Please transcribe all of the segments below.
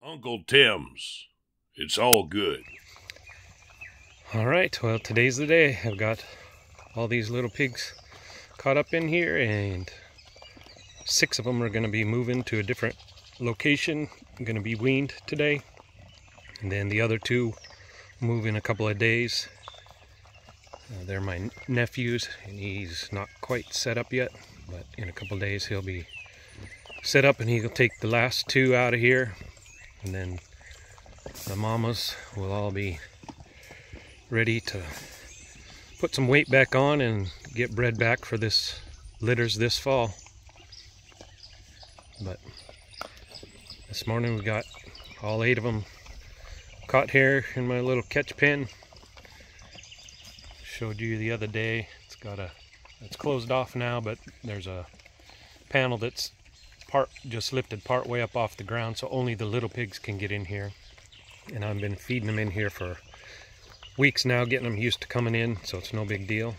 Uncle Tim's. It's all good. Alright, well, today's the day. I've got all these little pigs caught up in here, and 6 of them are going to be moving to a different location. Going to be weaned today, and then the other 2 move in a couple of days. They're my nephews, and he's not quite set up yet, but in a couple of days he'll be set up, and he'll take the last 2 out of here, and then the mamas will all be ready to put some weight back on and get bred back for this litters this fall. But this morning we got all 8 of them caught here in my little catch pen. Showed you the other day. It's closed off now, but there's a panel that's just lifted part way up off the ground, so only the little pigs can get in here. And I've been feeding them in here for weeks now, getting them used to coming in, so it's no big deal.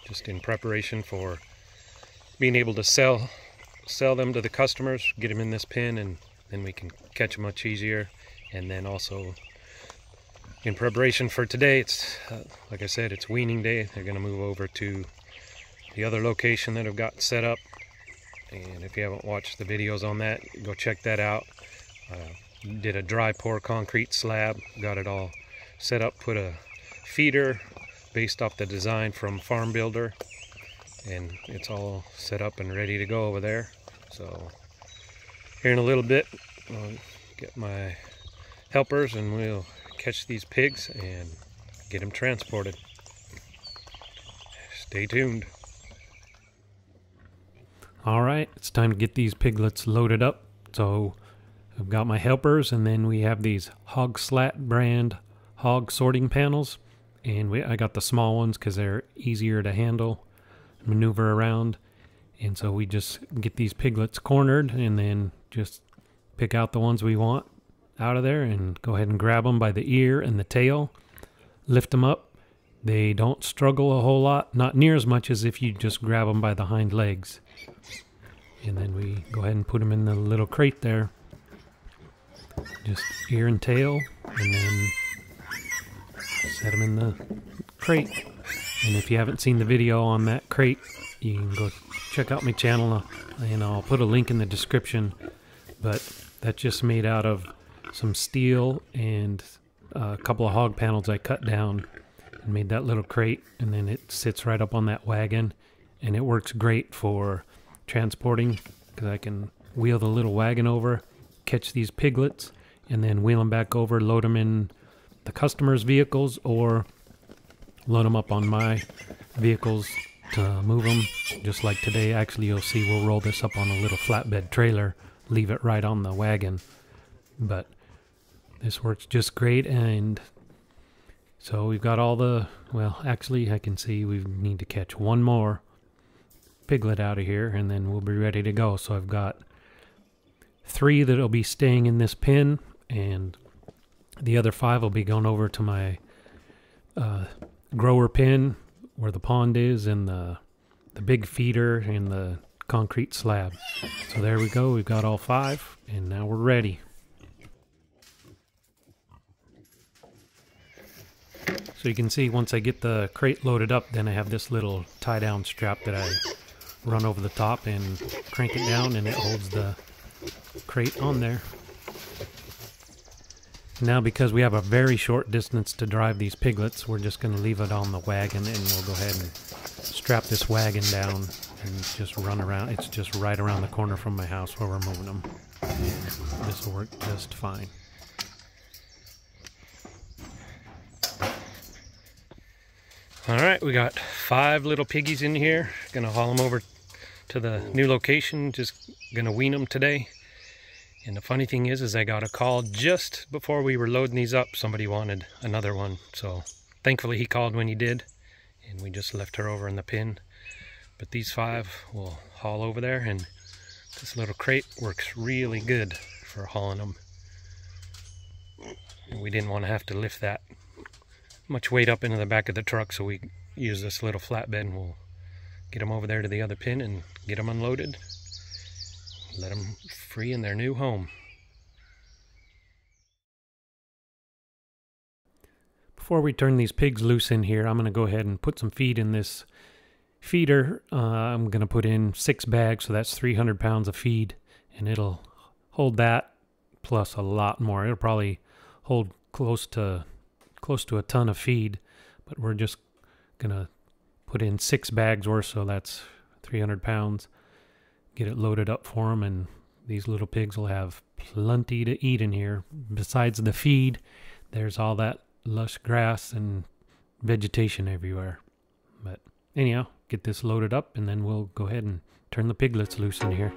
Just in preparation for being able to sell them to the customers, get them in this pen, and then we can catch them much easier. And then also in preparation for today, it's like I said, it's weaning day. They're going to move over to the other location that I've got set up, and if you haven't watched the videos on that, go check that out. Did a dry pour concrete slab, got it all set up, put a feeder based off the design from Farm Builder, and it's all set up and ready to go over there. So here in a little bit I'll get my helpers and we'll catch these pigs and get them transported. Stay tuned. Alright, it's time to get these piglets loaded up. So I've got my helpers, and then we have these Hog Slat brand hog sorting panels, and I got the small ones because they're easier to handle, maneuver around. And so we just get these piglets cornered and then just pick out the ones we want out of there and go ahead and grab them by the ear and the tail, lift them up. They don't struggle a whole lot, not near as much as if you just grab them by the hind legs. And then we go ahead and put them in the little crate there, just ear and tail, and then set them in the crate. And if you haven't seen the video on that crate, you can go check out my channel, and I'll put a link in the description. But that's just made out of some steel and a couple of hog panels I cut down and made that little crate, and then it sits right up on that wagon, and it works great for transporting because I can wheel the little wagon over, catch these piglets, and then wheel them back over, load them in the customers' vehicles, or load them up on my vehicles to move them. Just like today, actually, you'll see we'll roll this up on a little flatbed trailer, leave it right on the wagon. But this works just great. And so we've got all the, well, actually I can see we need to catch 1 more piglet out of here, and then we'll be ready to go. So I've got 3 that'll be staying in this pen, and the other 5 will be going over to my grower pen where the pond is, and the big feeder and the concrete slab. So there we go, we've got all 5, and now we're ready. So you can see once I get the crate loaded up, then I have this little tie down strap that I run over the top and crank it down, and it holds the crate on there. Now, because we have a very short distance to drive these piglets, we're just going to leave it on the wagon, and we'll go ahead and strap this wagon down and just run around. It's just right around the corner from my house where we're moving them, and this will work just fine. Alright, we got 5 little piggies in here. Gonna haul them over to the new location, just gonna wean them today. And the funny thing is I got a call just before we were loading these up. Somebody wanted another one, so thankfully he called when he did, and we just left her over in the pen. But these 5 will haul over there, and this little crate works really good for hauling them. And we didn't want to have to lift that much weight up into the back of the truck, so we use this little flatbed, and we'll get them over there to the other pen and get them unloaded. Let them free in their new home. before we turn these pigs loose in here, I'm going to go ahead and put some feed in this feeder. I'm going to put in 6 bags, so that's 300 pounds of feed, and it'll hold that plus a lot more. It'll probably hold close to a ton of feed, but we're just going to put in 6 bags worth, so that's 300 pounds. Get it loaded up for them, and these little pigs will have plenty to eat in here. Besides the feed, there's all that lush grass and vegetation everywhere. But anyhow, get this loaded up, and then we'll go ahead and turn the piglets loose in here.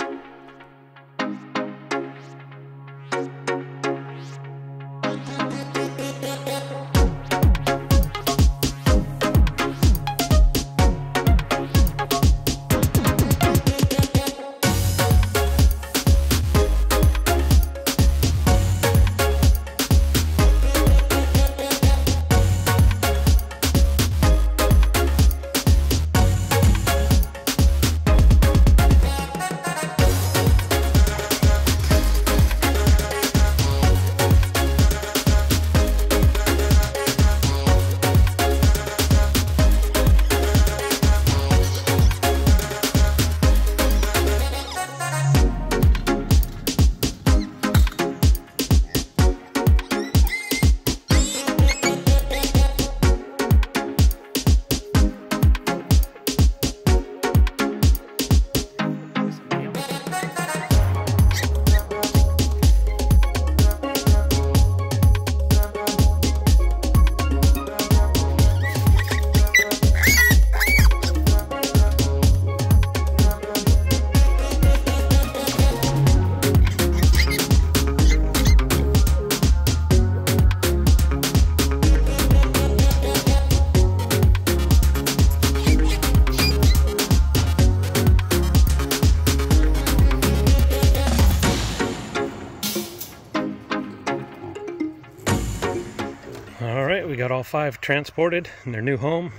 Alright, we got all 5 transported in their new home.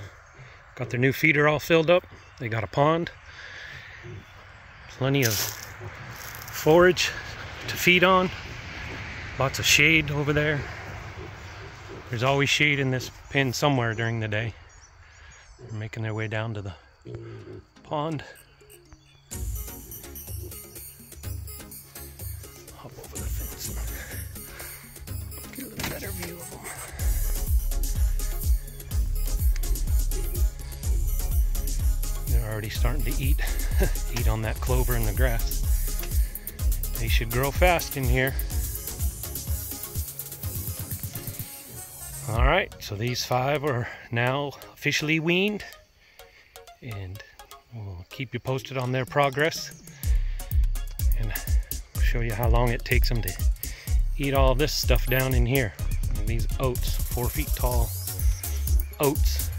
Got their new feeder all filled up. They got a pond. Plenty of forage to feed on. Lots of shade over there. There's always shade in this pen somewhere during the day. They're making their way down to the pond. Hop over the fence and get a little better view of them. They're already starting to eat on that clover and the grass. They should grow fast in here. Alright, so these 5 are now officially weaned, and we'll keep you posted on their progress, and I'll show you how long it takes them to eat all this stuff down in here. And these oats, 4 feet tall oats,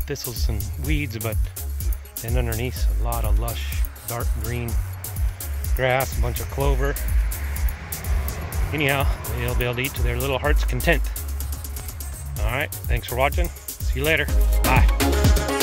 thistles and weeds, but then underneath a lot of lush dark green grass, a bunch of clover. Anyhow, they'll be able to eat to their little heart's content. Alright, thanks for watching. See you later. Bye.